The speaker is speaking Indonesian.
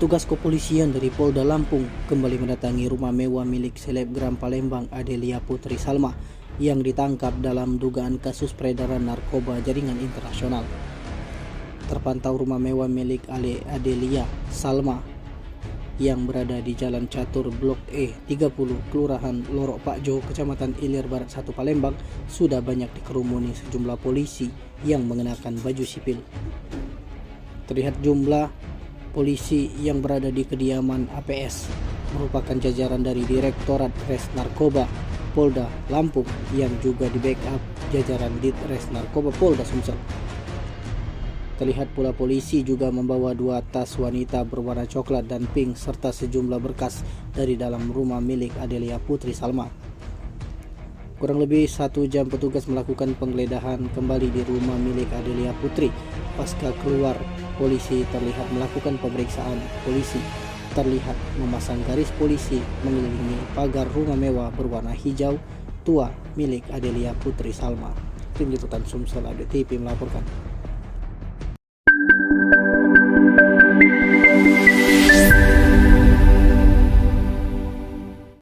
Petugas kepolisian dari Polda Lampung kembali mendatangi rumah mewah milik selebgram Palembang Adelia Putri Salma yang ditangkap dalam dugaan kasus peredaran narkoba jaringan internasional. Terpantau rumah mewah milik Adelia Salma yang berada di Jalan Catur Blok E 30, Kelurahan Lorok Pakjo, Kecamatan Ilir Barat 1 Palembang, sudah banyak dikerumuni sejumlah polisi yang mengenakan baju sipil. Terlihat jumlah polisi yang berada di kediaman APS merupakan jajaran dari Direktorat Res Narkoba Polda Lampung yang juga di backup jajaran Ditres Narkoba Polda Sumsel. Terlihat pula polisi juga membawa 2 tas wanita berwarna coklat dan pink serta sejumlah berkas dari dalam rumah milik Adelia Putri Salma. Kurang lebih 1 jam petugas melakukan penggeledahan kembali di rumah milik Adelia Putri. Pasca keluar, polisi terlihat melakukan pemeriksaan. Polisi terlihat memasang garis polisi mengelilingi pagar rumah mewah berwarna hijau tua milik Adelia Putri Salma. Tim Liputan Sumsel Update TV melaporkan.